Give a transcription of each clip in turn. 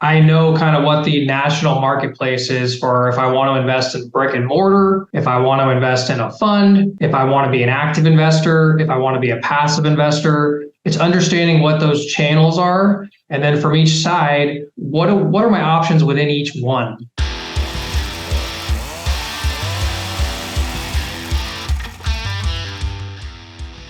I know kind of what the national marketplace is for if I want to invest in brick and mortar, if I want to invest in a fund, if I want to be an active investor, if I want to be a passive investor. It's understanding what those channels are. And then from each side, what are my options within each one?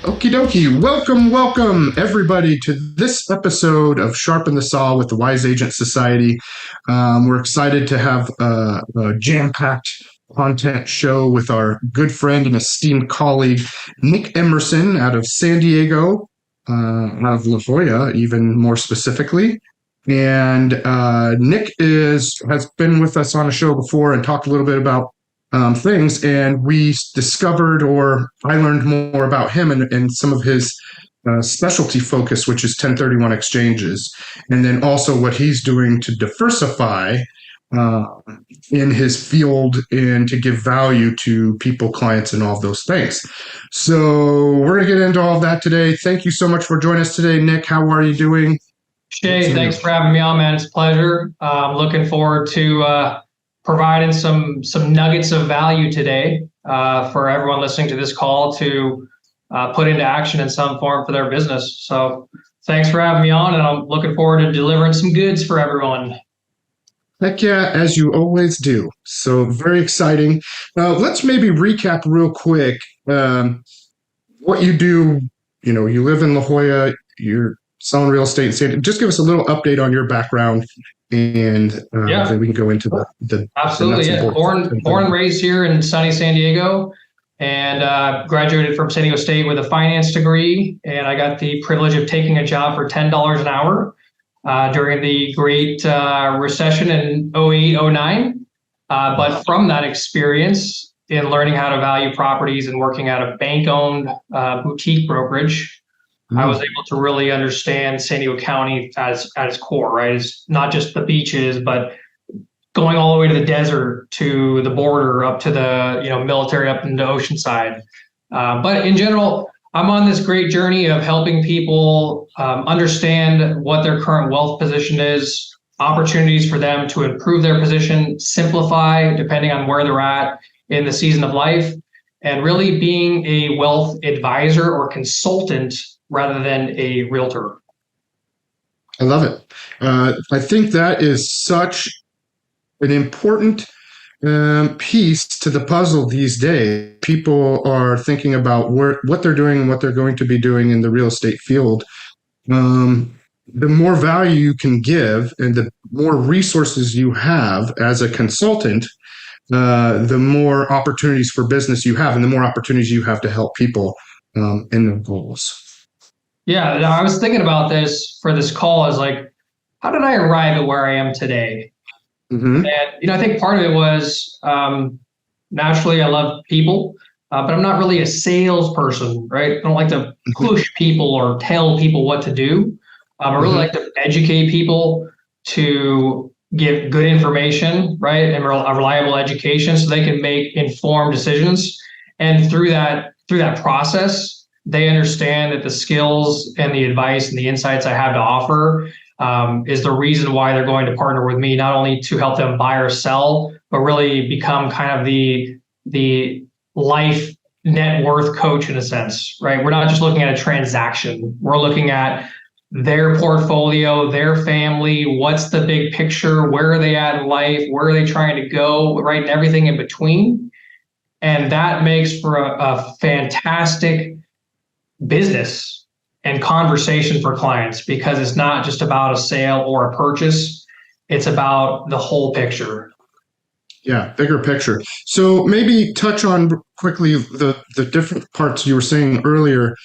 Okie dokie. Welcome everybody to this episode of Sharpen the Saw with the Wise Agent Society. We're excited to have a jam-packed content show with our good friend and esteemed colleague, Nick Emerson out of San Diego, out of La Jolla, even more specifically. And Nick has been with us on a show before and talked a little bit about things, and we discovered, or I learned more about him and some of his specialty focus, which is 1031 exchanges, and then also what he's doing to diversify in his field and to give value to people, clients, and all of those things. So we're going to get into all of that today. Thank you so much for joining us today, Nick. How are you doing? Shay, thanks for having me on, man. It's a pleasure. Looking forward to providing some nuggets of value today for everyone listening to this call to put into action in some form for their business. So thanks for having me on, and I'm looking forward to delivering some goods for everyone. Heck yeah, as you always do. So very exciting. Let's maybe recap real quick what you do. You know, you live in La Jolla, you're selling real estate. Just give us a little update on your background, and then we can go into the absolutely. Yeah, born and raised here in sunny San Diego, and graduated from San Diego State with a finance degree. And I got the privilege of taking a job for $10 an hour during the Great Recession in 08, 09. But from that experience in learning how to value properties and working at a bank-owned boutique brokerage, I was able to really understand San Diego County at its core, right? It's not just the beaches, but going all the way to the desert, to the border, up to the military, up into Oceanside. But in general, I'm on this great journey of helping people understand what their current wealth position is, opportunities for them to improve their position, simplify depending on where they're at in the season of life, and really being a wealth advisor or consultant rather than a realtor. I love it. I think that is such an important piece to the puzzle these days. People are thinking about what they're doing and what they're going to be doing in the real estate field. The more value you can give and the more resources you have as a consultant, the more opportunities for business you have and the more opportunities you have to help people in their goals. Yeah, I was thinking about this for this call. Is like, how did I arrive at where I am today? Mm-hmm. And I think part of it was naturally I love people, but I'm not really a salesperson, right? I don't like to push people or tell people what to do. I really like to educate people, to give good information, right, and a reliable education, so they can make informed decisions. And through that process, they understand that the skills and the advice and the insights I have to offer is the reason why they're going to partner with me, not only to help them buy or sell, but really become kind of the life net worth coach in a sense, right? We're not just looking at a transaction. We're looking at their portfolio, their family, what's the big picture, where are they at in life, where are they trying to go, right, and everything in between. And that makes for a fantastic business and conversation for clients, because it's not just about a sale or a purchase. It's about the whole picture. Yeah, bigger picture. So maybe touch on quickly the different parts you were saying earlier,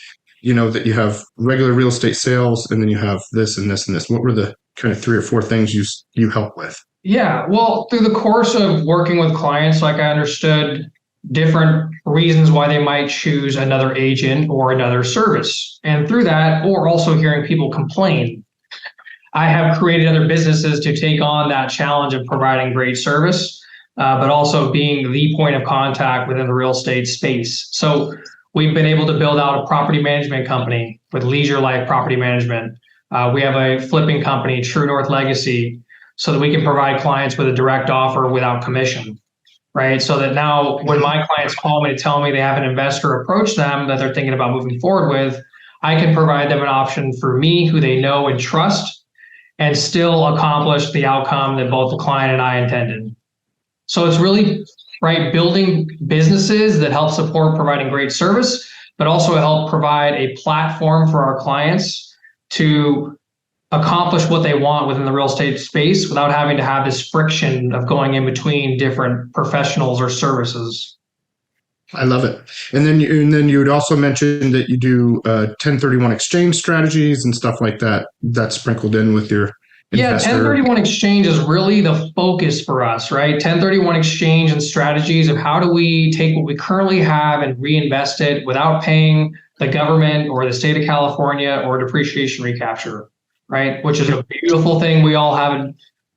that you have regular real estate sales and then you have this and this and this. What were the kind of 3 or 4 things you help with? Yeah, well, through the course of working with clients, like I understood different reasons why they might choose another agent or another service. And through that, or also hearing people complain, I have created other businesses to take on that challenge of providing great service, but also being the point of contact within the real estate space. So we've been able to build out a property management company with Leisure Life Property Management. We have a flipping company, True North Legacy. so that we can provide clients with a direct offer without commission, right? So that now when my clients call me to tell me they have an investor approach them that they're thinking about moving forward with, I can provide them an option for me who they know and trust and still accomplish the outcome that both the client and I intended. So it's really, right, building businesses that help support providing great service, but also help provide a platform for our clients to accomplish what they want within the real estate space without having to have this friction of going in between different professionals or services. I love it. And then you would also mention that you do 1031 exchange strategies and stuff like that. That's sprinkled in with your investor. 1031 exchange is really the focus for us, right? 1031 exchange and strategies of how do we take what we currently have and reinvest it without paying the government or the state of California or depreciation recapture, right? Which is a beautiful thing we all have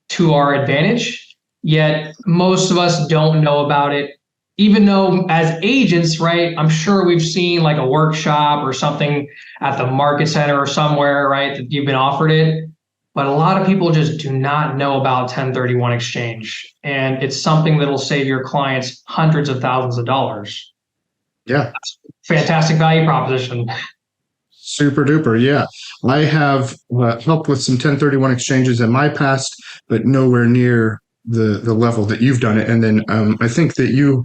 to our advantage, yet most of us don't know about it. Even though as agents, right, I'm sure we've seen like a workshop or something at the market center or somewhere, right, that you've been offered it. But a lot of people just do not know about 1031 exchange. And it's something that'll save your clients hundreds of thousands of dollars. Yeah. Fantastic value proposition. Super duper. Yeah. I have helped with some 1031 exchanges in my past, but nowhere near the level that you've done it. And then I think that you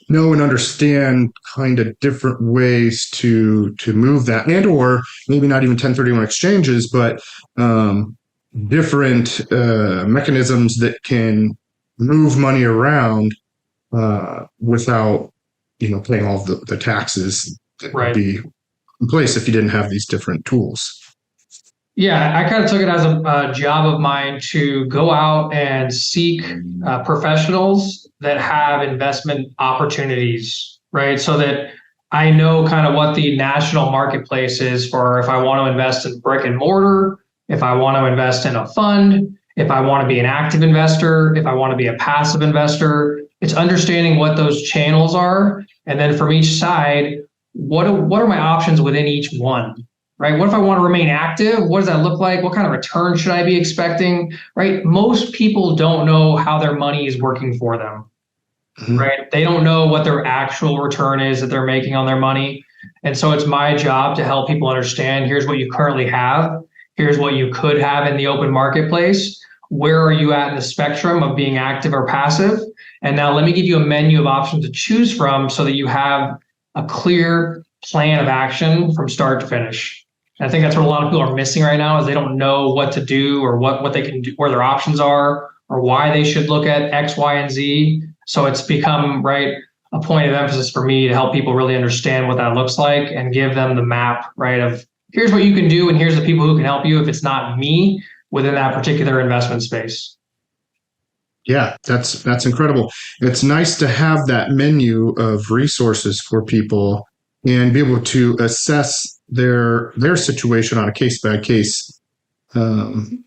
know and understand kind of different ways to move that, and or maybe not even 1031 exchanges, but different mechanisms that can move money around without paying all the taxes that would be in place if you didn't have these different tools. Yeah, I kind of took it as a job of mine to go out and seek professionals that have investment opportunities, right? So that I know kind of what the national marketplace is for if I want to invest in brick and mortar, if I want to invest in a fund, if I want to be an active investor, if I want to be a passive investor. It's understanding what those channels are. And then from each side, what are my options within each one? Right? What if I want to remain active? What does that look like? What kind of return should I be expecting? Right? Most people don't know how their money is working for them. Mm-hmm. Right? They don't know what their actual return is that they're making on their money. And so it's my job to help people understand, here's what you currently have. Here's what you could have in the open marketplace. Where are you at in the spectrum of being active or passive? And now let me give you a menu of options to choose from so that you have a clear plan of action from start to finish. I think that's what a lot of people are missing right now is they don't know what to do or what they can do, where their options are, or why they should look at X, Y, and Z. So it's become, right, a point of emphasis for me to help people really understand what that looks like and give them the map, right, of here's what you can do and here's the people who can help you if it's not me within that particular investment space. Yeah, that's incredible. It's nice to have that menu of resources for people and be able to assess their situation on a case by case. And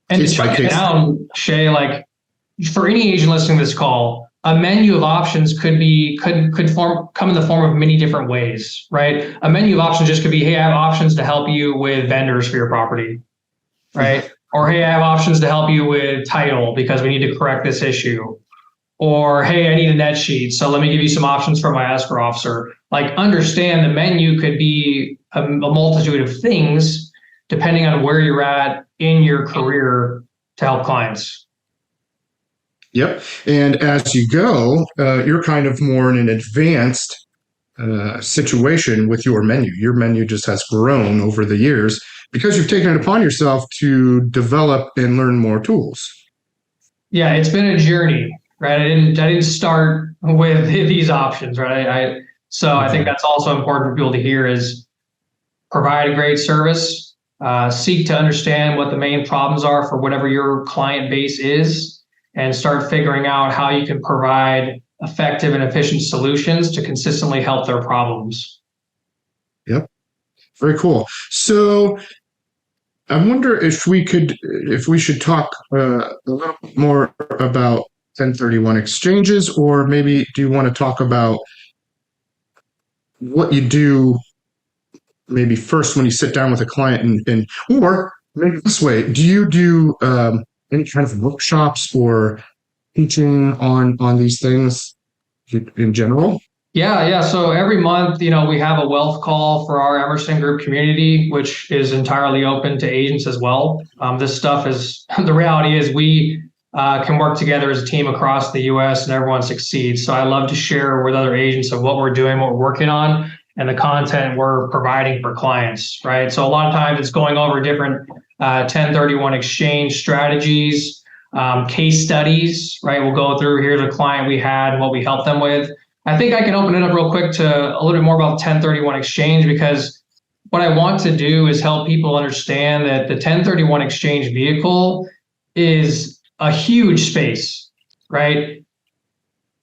to check it down, Shay, like for any agent listening to this call, a menu of options could come in the form of many different ways, right? A menu of options just could be, hey, I have options to help you with vendors for your property, right? Or, hey, I have options to help you with title because we need to correct this issue. Or, hey, I need a net sheet, so let me give you some options for my escrow officer. Like, understand the menu could be a multitude of things depending on where you're at in your career to help clients. Yep. And as you go, you're kind of more in an advanced situation with your menu. Your menu just has grown over the years because you've taken it upon yourself to develop and learn more tools. Yeah, it's been a journey, right? I didn't start with these options, right? I think that's also important for people to hear is provide a great service, seek to understand what the main problems are for whatever your client base is, and start figuring out how you can provide effective and efficient solutions to consistently help their problems. Yep. Very cool. So I wonder if we should talk a little more about 1031 exchanges, or maybe do you want to talk about what you do maybe first when you sit down with a client or maybe this way, do you do any kind of workshops or teaching on these things in general? Yeah. So every month, we have a wealth call for our Emerson Group community, which is entirely open to agents as well. This stuff is the reality is we can work together as a team across the U.S. and everyone succeeds. So I love to share with other agents of what we're doing, what we're working on, and the content we're providing for clients, right? So a lot of times it's going over different 1031 exchange strategies, case studies, right? We'll go through, here's a client we had and what we helped them with. I think I can open it up real quick to a little bit more about 1031 exchange, because what I want to do is help people understand that the 1031 exchange vehicle is a huge space, right?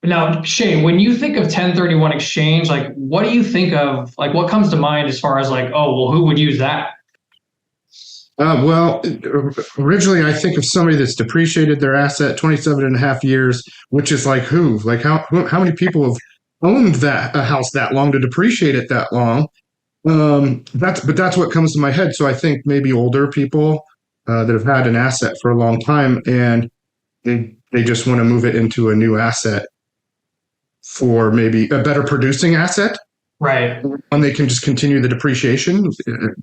Now, Shay, when you think of 1031 exchange, like what do you think of, like what comes to mind as far as like, oh, well, who would use that? Well, originally I think of somebody that's depreciated their asset 27 and a half years, which is like who? Like how many people have owned a house that long to depreciate it that long? That's what comes to my head. So I think maybe older people that have had an asset for a long time and they just want to move it into a new asset for maybe a better producing asset. Right. And they can just continue the depreciation.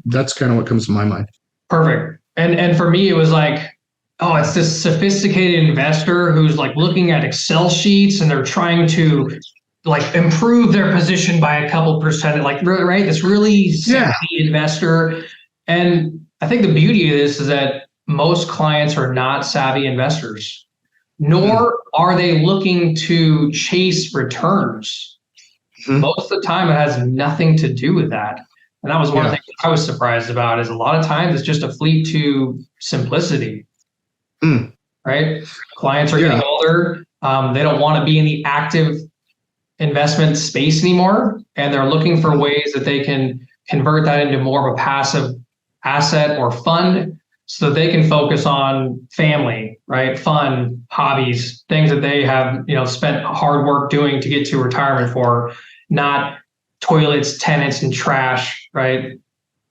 That's kind of what comes to my mind. Perfect. And for me, it was like, oh, it's this sophisticated investor who's like looking at Excel sheets and they're trying to like improve their position by a couple percent, like, right? This really savvy investor. And I think the beauty of this is that most clients are not savvy investors, nor are they looking to chase returns. Most of the time, it has nothing to do with that. And that was one of the things I was surprised about, is a lot of times it's just a fleet to simplicity, right? Clients are getting older. They don't want to be in the active investment space anymore. And they're looking for ways that they can convert that into more of a passive asset or fund so that they can focus on family, right? Fun, hobbies, things that they have, spent hard work doing to get to retirement for, not toilets, tenants, and trash, right?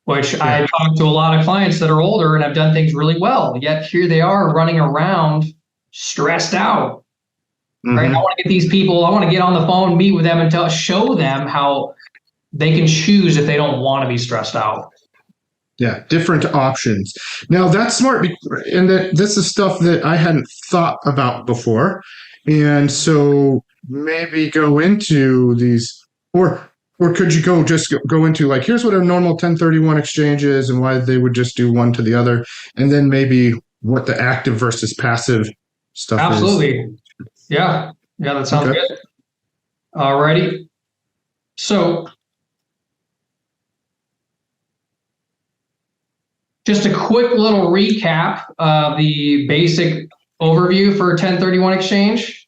Which I talk to a lot of clients that are older and have done things really well, yet here they are running around stressed out, right? I want to get these people, I want to get on the phone, meet with them and show them how they can choose if they don't want to be stressed out. Yeah, different options. Now that's smart, and this is stuff that I hadn't thought about before. And so maybe go into these, or could you go into like, here's what a normal 1031 exchange is and why they would just do one to the other, and then maybe what the active versus passive stuff is. Absolutely. Yeah, that sounds good. Alrighty. So just a quick little recap of the basic overview for 1031 exchange.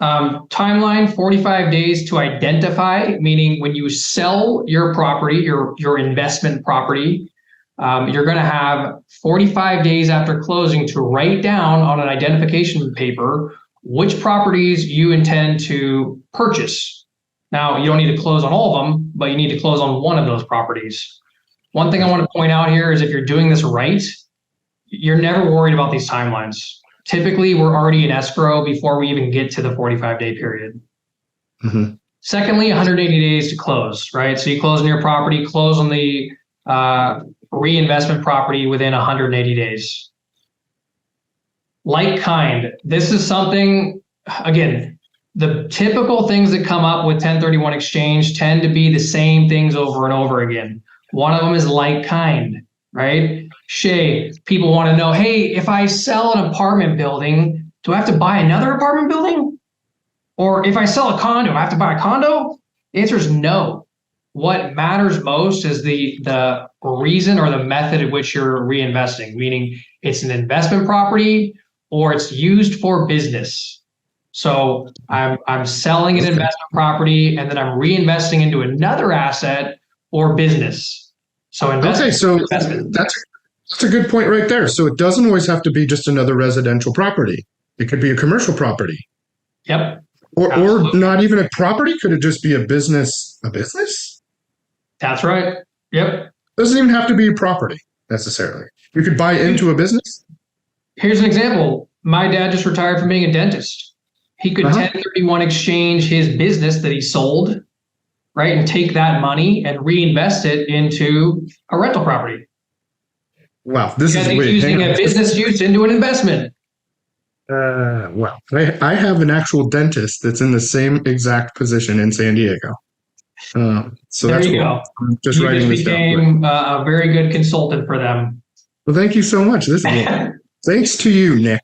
Timeline, 45 days to identify, meaning when you sell your property, your investment property, you're going to have 45 days after closing to write down on an identification paper which properties you intend to purchase. Now, you don't need to close on all of them, but you need to close on one of those properties. One thing I want to point out here is if you're doing this right, you're never worried about these timelines. Typically, we're already in escrow before we even get to the 45-day period. Secondly, 180 days to close, right? So you close on your property, close on the reinvestment property within 180 days. Like kind, this is something, again, the typical things that come up with 1031 exchange tend to be the same things over and over again. One of them is like kind, right? Shay, people want to know, hey, if I sell an apartment building, do I have to buy another apartment building? Or if I sell a condo, do I have to buy a condo? The answer is no. What matters most is the reason or the method at which you're reinvesting, meaning it's an investment property or it's used for business. So I'm selling an investment property and then I'm reinvesting into another asset or business. So investment. That's a good point right there. So it doesn't always have to be just another residential property. It could be a commercial property. Yep. Or not even a property. Could it just be a business? A business? That's right. Yep. Doesn't even have to be a property necessarily. You could buy into a business. Here's an example. My dad just retired from being a dentist. He could 1031 exchange his business that he sold, right, and take that money and reinvest it into a rental property. Wow, this is weird. Using a business use into an investment. Well, I have an actual dentist that's in the same exact position in San Diego. So there that's you cool. go. I'm just writing this down. You became a very good consultant for them. Well, thank you so much. Thanks to you, Nick.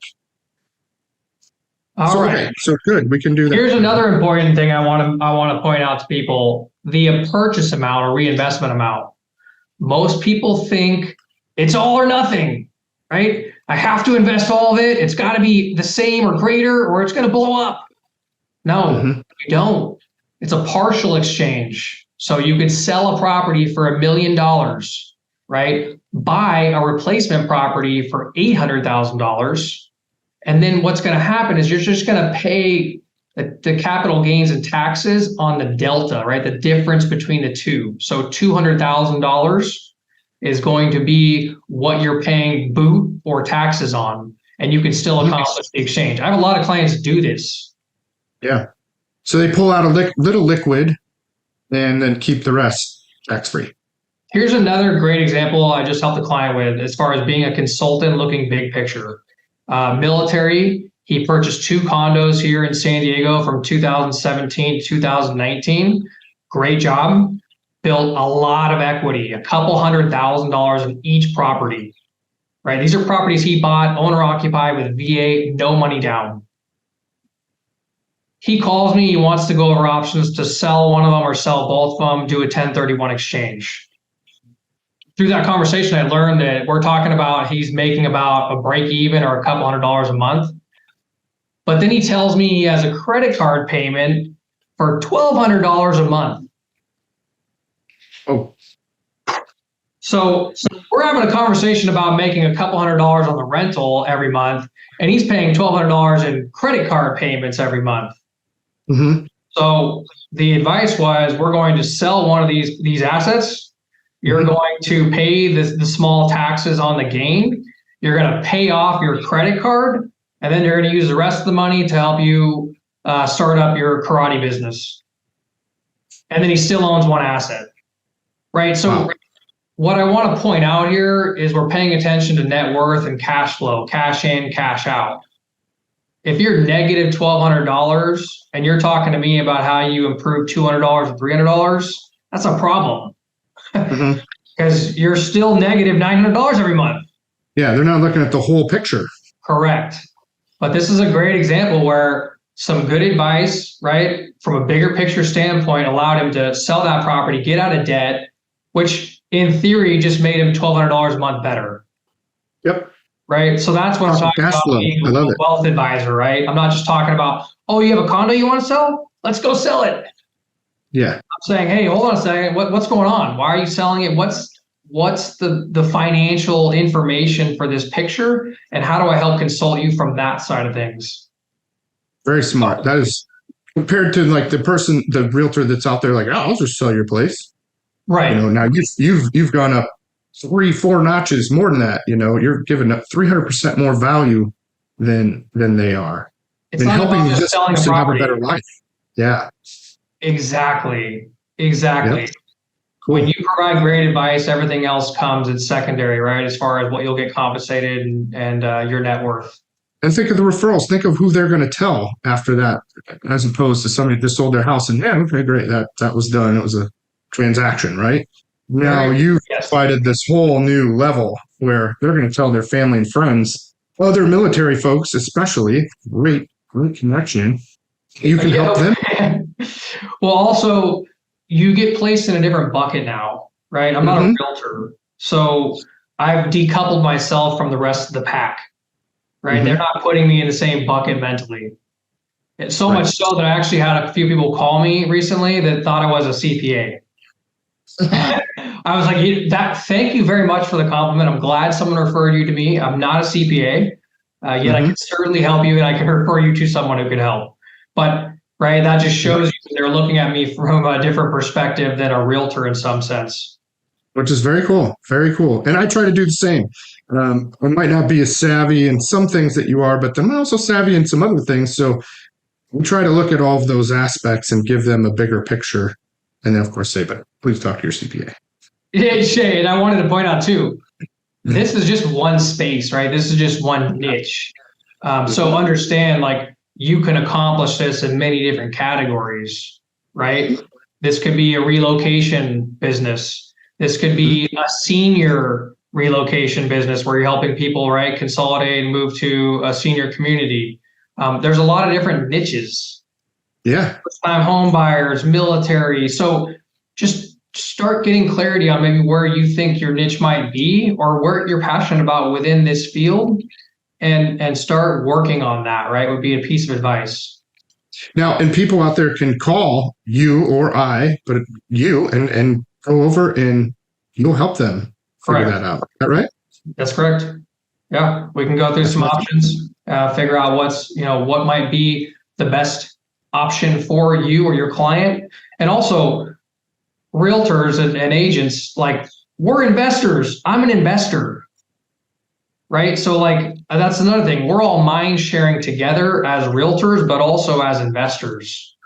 All right. Okay, so good. We can do that. Here's another important thing I want to point out to people: the purchase amount or reinvestment amount. Most people think it's all or nothing, right? I have to invest all of it. It's got to be the same or greater, or it's going to blow up. No, you don't. It's a partial exchange. So you could sell a property for $1 million, right? Buy a replacement property for $800,000. And then what's going to happen is you're just going to pay the capital gains and taxes on the delta, right? The difference between the two. So $200,000 is going to be what you're paying boot or taxes on, and you can still accomplish the exchange. I have a lot of clients do this. Yeah. So they pull out a little liquid and then keep the rest tax-free. Here's another great example I just helped a client with as far as being a consultant looking big picture. Military, he purchased 2 condos here in San Diego from 2017 to 2019. Great job. Built a lot of equity, a couple $100,000 in each property, right? These are properties he bought, owner occupied with VA, no money down. He calls me, he wants to go over options to sell one of them or sell both of them, do a 1031 exchange. Through that conversation, I learned that we're talking about he's making about a break even or a couple $100 a month. But then he tells me he has a credit card payment for $1,200 a month. Oh. So we're having a conversation about making a couple $100 on the rental every month, and he's paying $1,200 in credit card payments every month. So the advice was, we're going to sell one of these assets. You're going to pay the small taxes on the gain. You're going to pay off your credit card, and then you're going to use the rest of the money to help you start up your karate business. And then he still owns one asset. Right. So what I want to point out here is we're paying attention to net worth and cash flow, cash in, cash out. If you're negative $1,200 and you're talking to me about how you improve $200 or $300, that's a problem. Because you're still negative $900 every month. Yeah, they're not looking at the whole picture. Correct. But this is a great example where some good advice, right, from a bigger picture standpoint, allowed him to sell that property, get out of debt, which in theory just made him $1,200 a month better. Yep. Right. So that's what I'm talking about being a wealth advisor, right? I'm not just talking about, oh, you have a condo you want to sell? Let's go sell it. Yeah. I'm saying, hey, hold on a second. What's going on? Why are you selling it? What's the financial information for this picture? And how do I help consult you from that side of things? Very smart. That is compared to like the realtor that's out there like, oh, I'll just sell your place. Right. You know, now you've gone up 3-4 notches more than that. You know, you're giving up 300% more value than they are. It's not helping you just selling a property. Have a better life. Yeah. Exactly. Yep. Cool. When you provide great advice, everything else comes in secondary, right? As far as what you'll get compensated and your net worth. And think of the referrals. Think of who they're going to tell after that, as opposed to somebody that sold their house and, yeah, okay, great. That was done. It was a transaction, right? Now you've provided this whole new level where they're going to tell their family and friends, other military folks, especially, great connection. You can help them. Well, also, you get placed in a different bucket now, right? I'm not a realtor. So I've decoupled myself from the rest of the pack, right? They're not putting me in the same bucket mentally. It's so much so that I actually had a few people call me recently that thought I was a CPA. I was like, thank you very much for the compliment. I'm glad someone referred you to me. I'm not a CPA, yet I can certainly help you, and I can refer you to someone who could help. But right, that just shows you they're looking at me from a different perspective than a realtor in some sense. which is very cool. Very cool. And I try to do the same. I might not be as savvy in some things that you are, but I'm also savvy in some other things. So we try to look at all of those aspects and give them a bigger picture. And then, of course, say, but please talk to your CPA. Yeah, Shay, and I wanted to point out too, this is just one space, right? This is just one niche. So understand, like, you can accomplish this in many different categories, right? This could be a relocation business. This could be a senior relocation business where you're helping people, right, consolidate and move to a senior community. There's a lot of different niches. Yeah. First-time home buyers, military. So just start getting clarity on maybe where you think your niche might be or what you're passionate about within this field, and start working on that, right? Would be a piece of advice. Now, and people out there can call you or I, but you and go over and you'll help them figure Correct. that out. Is that right? That's correct. Yeah, we can go through some options, figure out what might be the best option for you or your client. And also, realtors and agents, like, we're investors. I'm an investor, right? So, like, that's another thing. We're all mind sharing together as realtors, but also as investors.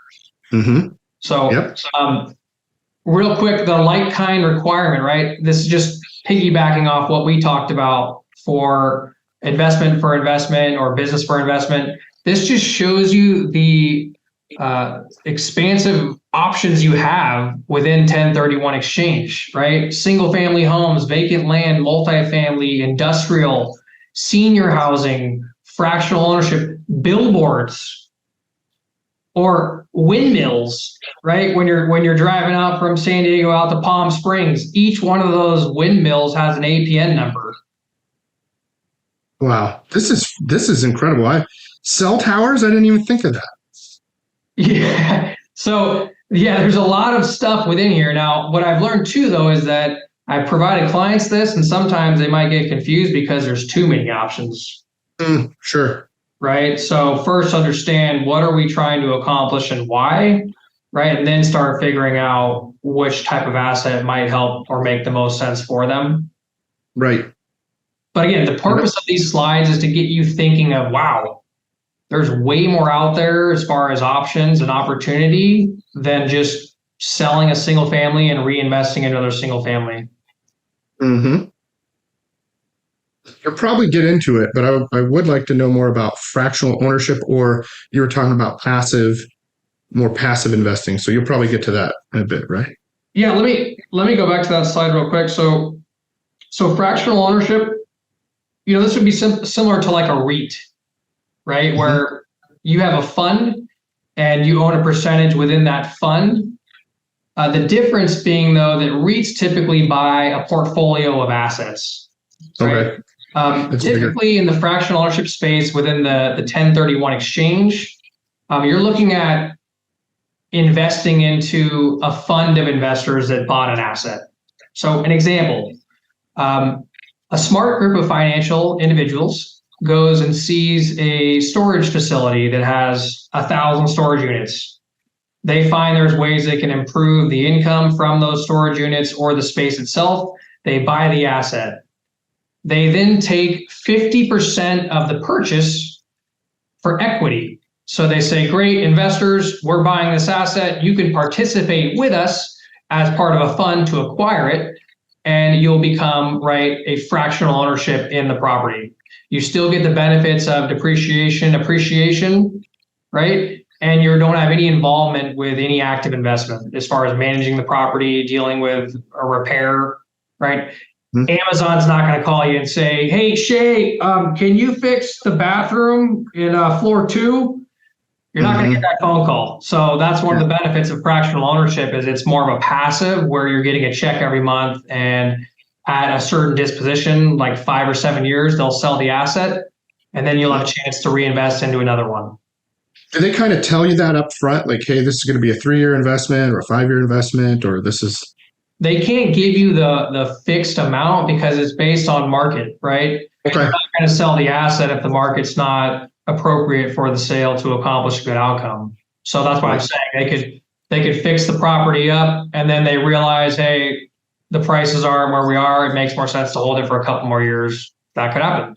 Mm-hmm. So, Yep. Real quick, the like kind requirement, right? This is just piggybacking off what we talked about for investment or business for investment. This just shows you the expansive options you have within 1031 exchange, right? Single family homes, vacant land, multifamily, industrial, senior housing, fractional ownership, billboards, or windmills, right? When you're driving out from San Diego out to Palm Springs, each one of those windmills has an APN number. Wow. This is incredible. Cell towers, I didn't even think of that. Yeah. So yeah, there's a lot of stuff within here. Now, what I've learned too, though, is that I've provided clients this, and sometimes they might get confused because there's too many options. Sure. Right. So first understand, what are we trying to accomplish and why, right? And then start figuring out which type of asset might help or make the most sense for them. Right. But again, the purpose of these slides is to get you thinking of, wow, there's way more out there as far as options and opportunity than just selling a single family and reinvesting in another single family. Mm-hmm. You'll probably get into it, but I would like to know more about fractional ownership, or you were talking about more passive investing. So you'll probably get to that in a bit, right? Yeah, let me go back to that slide real quick. So fractional ownership, this would be similar to like a REIT, right? Mm-hmm. Where you have a fund and you own a percentage within that fund. The difference being, though, that REITs typically buy a portfolio of assets. Right? Okay. Typically in the fractional ownership space within the 1031 exchange, you're looking at investing into a fund of investors that bought an asset. So an example, a smart group of financial individuals goes and sees a storage facility that has 1,000 storage units. They find there's ways they can improve the income from those storage units or the space itself. They buy the asset. They then take 50% of the purchase for equity. So they say, great, investors, we're buying this asset. You can participate with us as part of a fund to acquire it, and you'll become, right, a fractional ownership in the property. You still get the benefits of depreciation, appreciation, right? And you don't have any involvement with any active investment as far as managing the property, dealing with a repair, right? Amazon's not going to call you and say, hey, Shay, can you fix the bathroom in floor 2? You're not going to get that phone call. So that's one of the benefits of fractional ownership, is it's more of a passive where you're getting a check every month, and at a certain disposition, like 5 or 7 years, they'll sell the asset, and then you'll have a chance to reinvest into another one. Do they kind of tell you that up front? Like, hey, this is going to be a 3-year investment or a 5-year investment, or this is... They can't give you the fixed amount because it's based on market, right? Okay. You're not going to sell the asset if the market's not appropriate for the sale to accomplish a good outcome. So that's why I'm saying they could fix the property up, and then they realize, hey, the prices are where we are, it makes more sense to hold it for a couple more years. That could happen.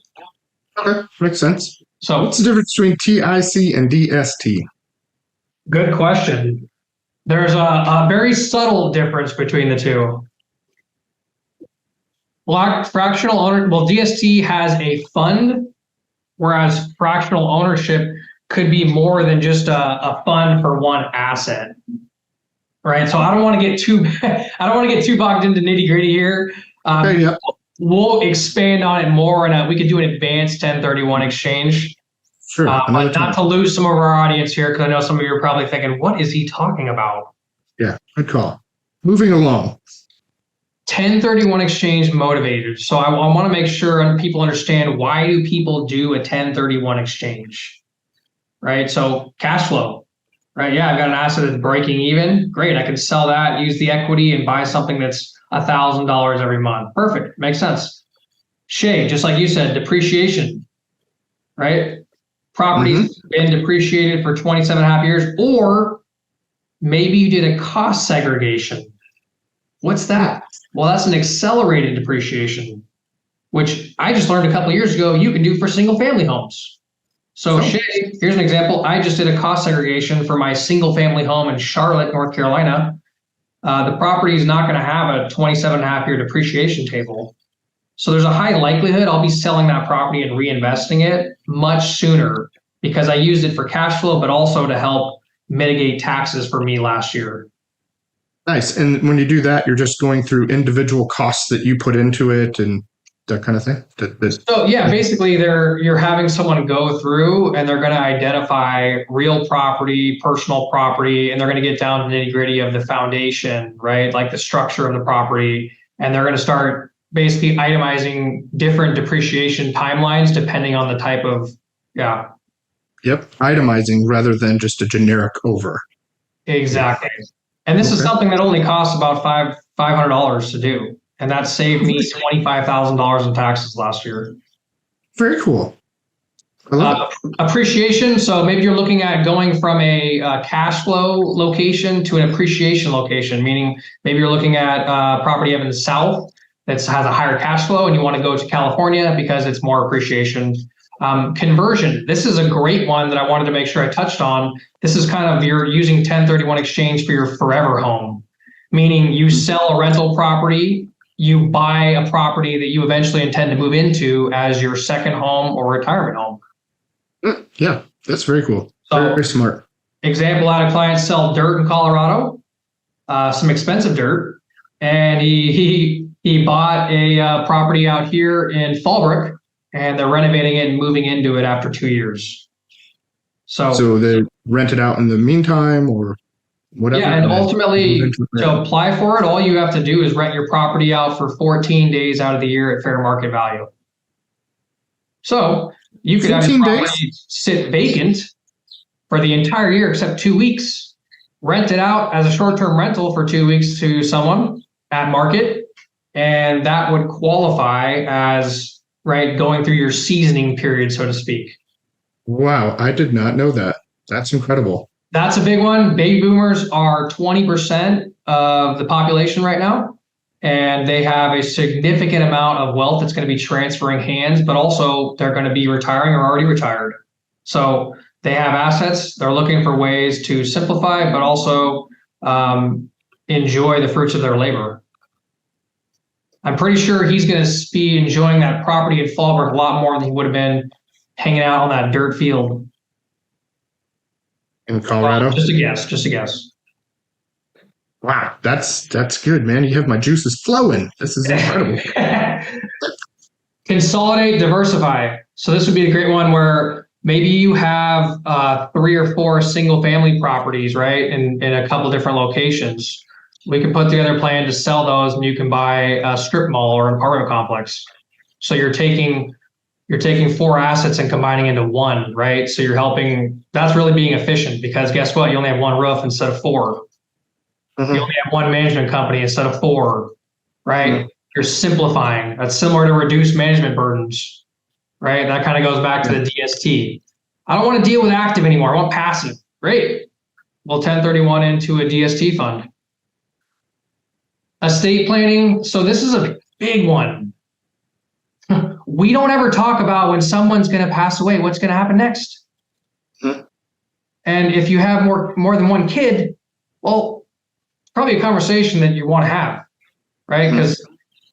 Okay, makes sense. So what's the difference between TIC and DST? Good question. There's a very subtle difference between the two. Fractional owner, well, DST has a fund, whereas fractional ownership could be more than just a fund for one asset. Right. So I don't want to get too bogged into nitty gritty here. Okay, yeah. We'll expand on it more, and we could do an advanced 1031 exchange. Sure. But not to lose some of our audience here, because I know some of you are probably thinking, what is he talking about? Yeah, good call. Moving along. 1031 exchange motivated. So I want to make sure people understand, why do people do a 1031 exchange? Right. So cash flow. Right. Yeah, I've got an asset that's breaking even. Great. I can sell that, use the equity, and buy something that's $1,000 every month. Perfect. Makes sense. Shay, just like you said, depreciation. Right. Property's been depreciated for 27 and a half years, or maybe you did a cost segregation. What's that? Well, that's an accelerated depreciation, which I just learned a couple of years ago you can do for single family homes. So Shay, here's an example. I just did a cost segregation for my single family home in Charlotte, North Carolina. The property is not going to have a 27 and a half year depreciation table. So there's a high likelihood I'll be selling that property and reinvesting it much sooner, because I used it for cash flow, but also to help mitigate taxes for me last year. Nice. And when you do that, you're just going through individual costs that you put into it and that kind of thing? So yeah, basically you're having someone go through and they're going to identify real property, personal property, and they're going to get down to the nitty gritty of the foundation, right? Like the structure of the property. And they're going to start basically itemizing different depreciation timelines depending on the type of, yeah. Yep, itemizing rather than just a generic over. Exactly. And this is something that only costs about $500 to do. And that saved me $25,000 in taxes last year. Very cool. Appreciation. So maybe you're looking at going from a cash flow location to an appreciation location, meaning maybe you're looking at property up in the south that has a higher cash flow and you want to go to California because it's more appreciation. Conversion. This is a great one that I wanted to make sure I touched on. This is kind of, you're using 1031 exchange for your forever home, meaning you sell a rental property, you buy a property that you eventually intend to move into as your second home or retirement home. Yeah, that's very cool. So, very smart. Example, I had a client sell dirt in Colorado, some expensive dirt, and he bought a property out here in Fallbrook, and they're renovating it and moving into it after 2 years. So they rent it out in the meantime or whatever? Yeah, and ultimately, to apply for it, all you have to do is rent your property out for 14 days out of the year at fair market value. So you could have your property sit vacant for the entire year except 2 weeks, rent it out as a short-term rental for 2 weeks to someone at market, and that would qualify as, right, going through your seasoning period, so to speak. Wow, I did not know that. That's incredible. That's a big one. Baby boomers are 20% of the population right now, and they have a significant amount of wealth that's going to be transferring hands, but also they're going to be retiring or already retired. So they have assets. They're looking for ways to simplify, but also enjoy the fruits of their labor. I'm pretty sure he's going to be enjoying that property at Fallbrook a lot more than he would have been hanging out on that dirt field. In Colorado? Just a guess. Wow, that's good, man. You have my juices flowing. This is incredible. Consolidate, diversify. So this would be a great one where maybe you have 3 or 4 single family properties, right, in a couple different locations. We can put together a plan to sell those, and you can buy a strip mall or an apartment complex. So you're taking 4 assets and combining into one, right? So you're helping. That's really being efficient, because guess what? You only have 1 roof instead of 4. You only have 1 management company instead of 4, right? You're simplifying. That's similar to reduced management burdens, right? That kind of goes back to the DST. I don't want to deal with active anymore. I want passive. Great. We'll 1031 into a DST fund. Estate planning. So this is a big one. We don't ever talk about when someone's going to pass away, what's going to happen next. Hmm. And if you have more than one kid, well, it's probably a conversation that you want to have, right? Because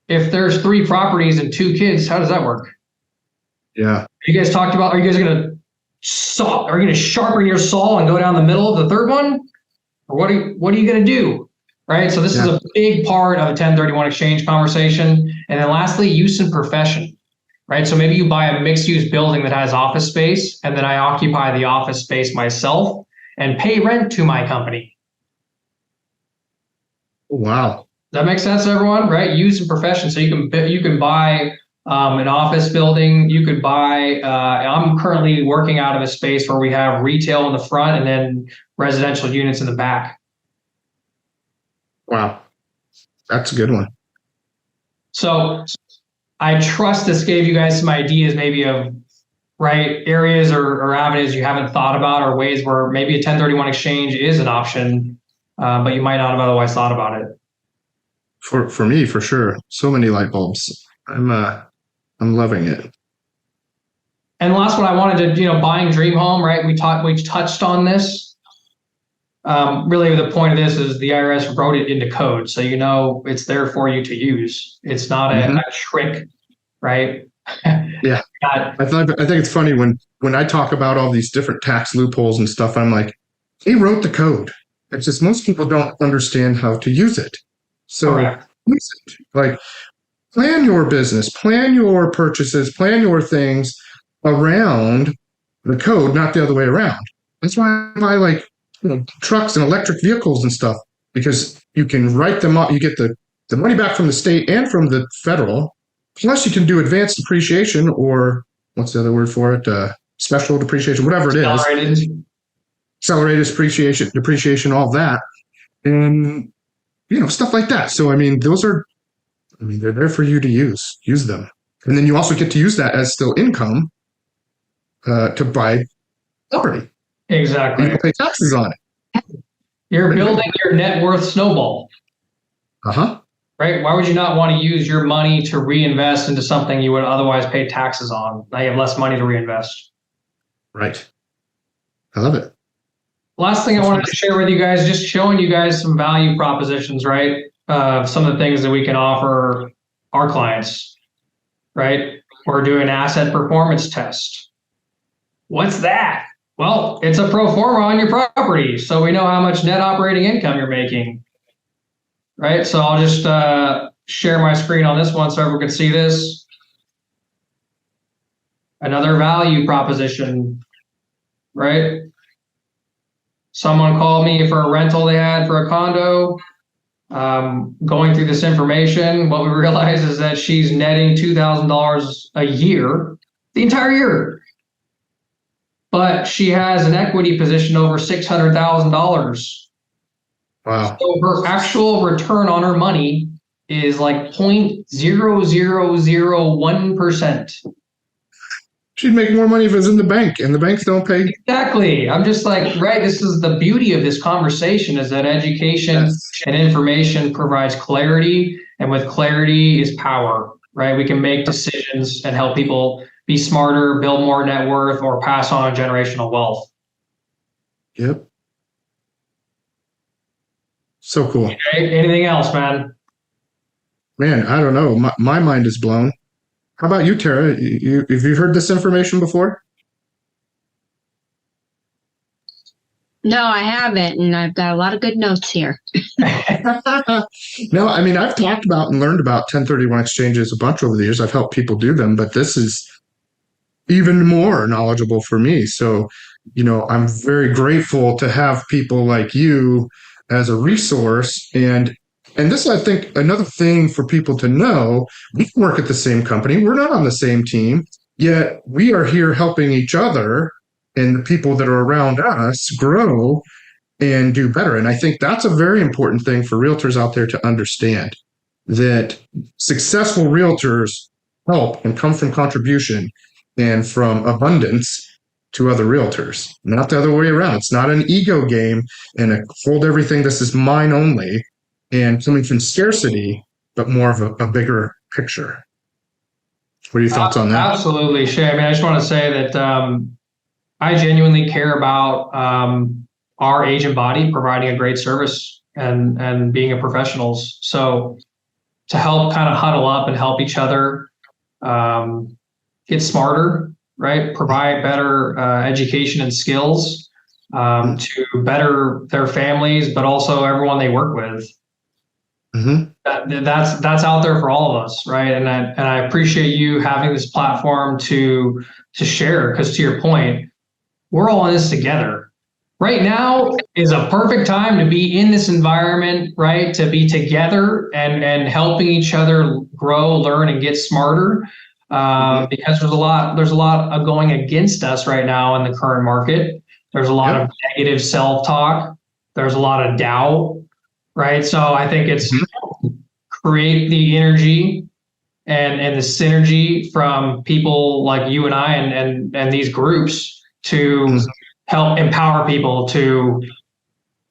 if there's 3 properties and 2 kids, how does that work? Yeah. You guys talked about, are you guys going to sharpen your saw and go down the middle of the third one? Or what are you going to do? Right. So this is a big part of a 1031 exchange conversation. And then lastly, use and profession. Right. So maybe you buy a mixed use building that has office space, and then I occupy the office space myself and pay rent to my company. Wow. That makes sense to everyone, right? Use and profession. So you can buy an office building. You could buy, I'm currently working out of a space where we have retail in the front and then residential units in the back. Wow. That's a good one. So I trust this gave you guys some ideas maybe of right areas or avenues you haven't thought about, or ways where maybe a 1031 exchange is an option, but you might not have otherwise thought about it. For me, for sure. So many light bulbs. I'm loving it. And the last one I wanted to, buying dream home, right? We touched on this. Really, the point of this is the IRS wrote it into code, so it's there for you to use. It's not a trick, right? Yeah, I think it's funny when I talk about all these different tax loopholes and stuff. I'm like, he wrote the code. It's just most people don't understand how to use it. So use it. Like, plan your business, plan your purchases, plan your things around the code, not the other way around. That's why I buy trucks and electric vehicles and stuff, because you can write them up. You get the money back from the state and from the federal. Plus, you can do advanced depreciation, or what's the other word for it? Special depreciation, whatever it is. Accelerated depreciation, all that. And, stuff like that. So, they're there for you to use. Use them. And then you also get to use that as still income to buy property. Exactly. You don't pay taxes on it. You're building your net worth snowball. Right? Why would you not want to use your money to reinvest into something you would otherwise pay taxes on? Now you have less money to reinvest. Right. I love it. Last thing I wanted to share with you guys, just showing you guys some value propositions, right? Some of the things that we can offer our clients, right? We're doing an asset performance test. What's that? Well, it's a pro forma on your property, so we know how much net operating income you're making, right? So I'll just share my screen on this one so everyone can see this. Another value proposition, right? Someone called me for a rental they had for a condo. Going through this information, what we realize is that she's netting $2,000 a year, the entire year. But she has an equity position over $600,000. Wow. So her actual return on her money is like 0.0001%. She'd make more money if it was in the bank, and the banks don't pay. Exactly. I'm just like, right, this is the beauty of this conversation, is that education and information provides clarity, and with clarity is power, right? We can make decisions and help people be smarter, build more net worth, or pass on generational wealth. Yep. So cool. Okay. Anything else, man? Man, I don't know. My mind is blown. How about you, Tara? Have you heard this information before? No, I haven't, and I've got a lot of good notes here. No, I've talked about and learned about 1031 exchanges a bunch over the years. I've helped people do them, but this is even more knowledgeable for me. So, I'm very grateful to have people like you as a resource. And this, I think, another thing for people to know, we work at the same company. We're not on the same team, yet we are here helping each other and the people that are around us grow and do better. And I think that's a very important thing for realtors out there to understand, that successful realtors help and come from contribution and from abundance to other realtors, not the other way around. It's not an ego game and hold everything, this is mine only. and coming from scarcity, but more of a bigger picture. What are your thoughts on that? Absolutely, Shay. I mean, I just want to say that I genuinely care about our agent body providing a great service and being a professionals. So to help kind of huddle up and help each other get smarter, right? Provide better education and skills to better their families, but also everyone they work with. That's out there for all of us, right? And I appreciate you having this platform to share, because to your point, we're all in this together. Right now is a perfect time to be in this environment, right? To be together and helping each other grow, learn, and get smarter. Because there's a lot of going against us right now in the current market. There's a lot of negative self-talk. There's a lot of doubt, right? So I think it's create the energy and the synergy from people like you and I and these groups to help empower people to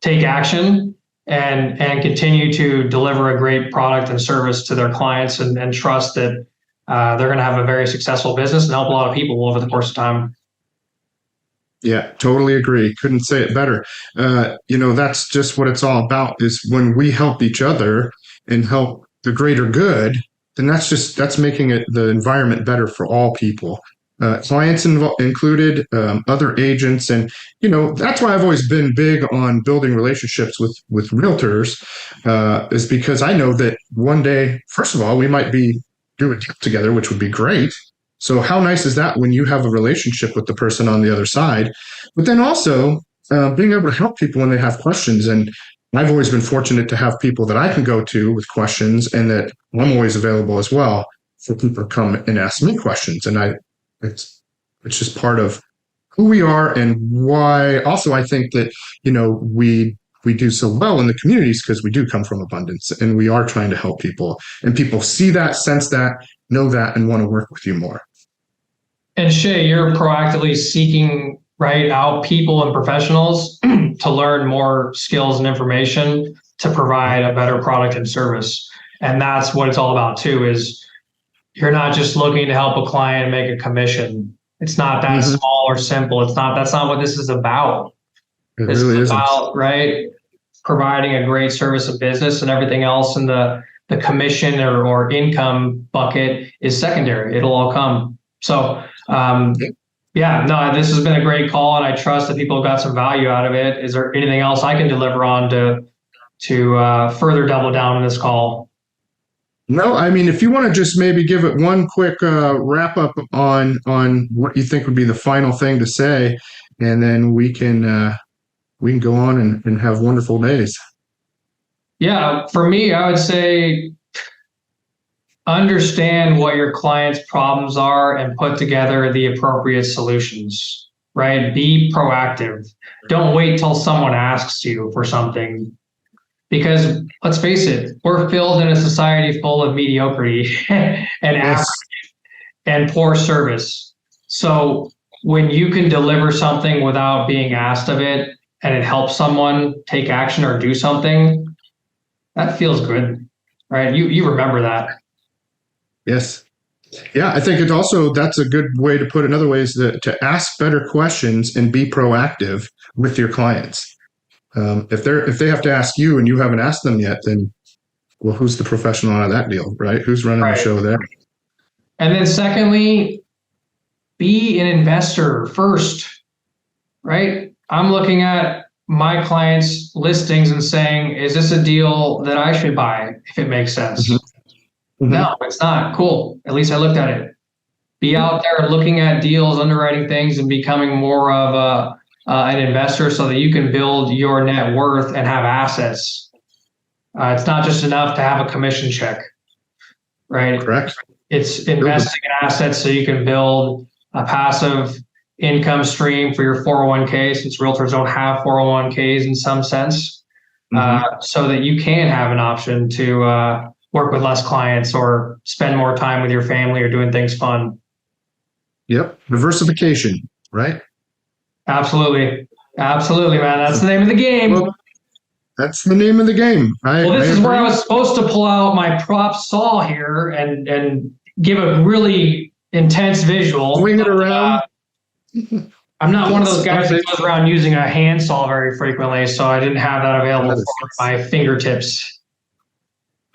take action and continue to deliver a great product and service to their clients and trust that they're going to have a very successful business and help a lot of people over the course of time. Yeah, totally agree. Couldn't say it better. That's just what it's all about, is when we help each other and help the greater good, then that's making the environment better for all people. Clients included, other agents. And, that's why I've always been big on building relationships with realtors, is because I know that one day, first of all, we might be doing a deal together, which would be great. So how nice is that when you have a relationship with the person on the other side? But then also being able to help people when they have questions. And I've always been fortunate to have people that I can go to with questions, and that I'm always available as well for people to come and ask me questions. And it's just part of who we are, and why also I think that, we do so well in the communities, because we do come from abundance and we are trying to help people, and people see that, sense that, know that, and want to work with you more. And Shay, you're proactively seeking out people and professionals to learn more skills and information to provide a better product and service. And that's what it's all about too, is you're not just looking to help a client make a commission. It's not that small or simple. That's not what this is about. This really is about, providing a great service of business, and everything else in the commission or income bucket is secondary. It'll all come. So, this has been a great call, and I trust that people have got some value out of it. Is there anything else I can deliver on to further double down on this call? No, I mean, if you want to just maybe give it one quick wrap up on what you think would be the final thing to say, and then we can go on and have wonderful days. Yeah, for me, I would say understand what your client's problems are and put together the appropriate solutions, right? Be proactive. Don't wait till someone asks you for something, because let's face it, we're filled in a society full of mediocrity and average and poor service. So when you can deliver something without being asked of it, and it helps someone take action or do something, that feels good, right? You remember that. Yes. Yeah, I think that's a good way to put it. Another way is to ask better questions and be proactive with your clients. If they have to ask you and you haven't asked them yet, then, well, who's the professional out of that deal, right? Who's running the show there? And then secondly, be an investor first, right? I'm looking at my clients' listings and saying, is this a deal that I should buy if it makes sense? No, it's not. Cool. At least I looked at it. Be out there looking at deals, underwriting things, and becoming more of an investor, so that you can build your net worth and have assets. It's not just enough to have a commission check, right? Correct. It's investing in assets so you can build a passive income stream for your 401k, since realtors don't have 401ks in some sense, so that you can have an option to work with less clients or spend more time with your family or doing things fun. Yep. Diversification, right? Absolutely, man. That's the name of the game. Well, That's the name of the game. Well, this is where I was supposed to pull out my prop saw here and give a really intense visual. Swing it around. I'm not one of those guys that goes around using a handsaw very frequently, so I didn't have that available for my fingertips.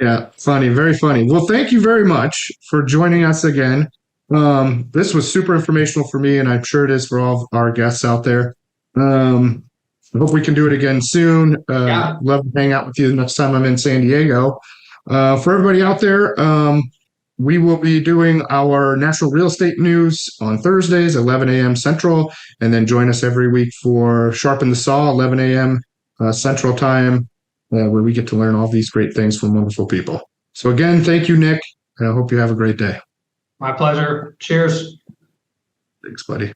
Yeah, funny, very funny. Well, thank you very much for joining us again. This was super informational for me, and I'm sure it is for all of our guests out there. I hope we can do it again soon. Love to hang out with you next time I'm in San Diego. For everybody out there, we will be doing our national real estate news on Thursdays, 11 a.m. Central, and then join us every week for Sharpen the Saw, 11 a.m. Central Time, where we get to learn all these great things from wonderful people. So again, thank you, Nick, and I hope you have a great day. My pleasure. Cheers. Thanks, buddy.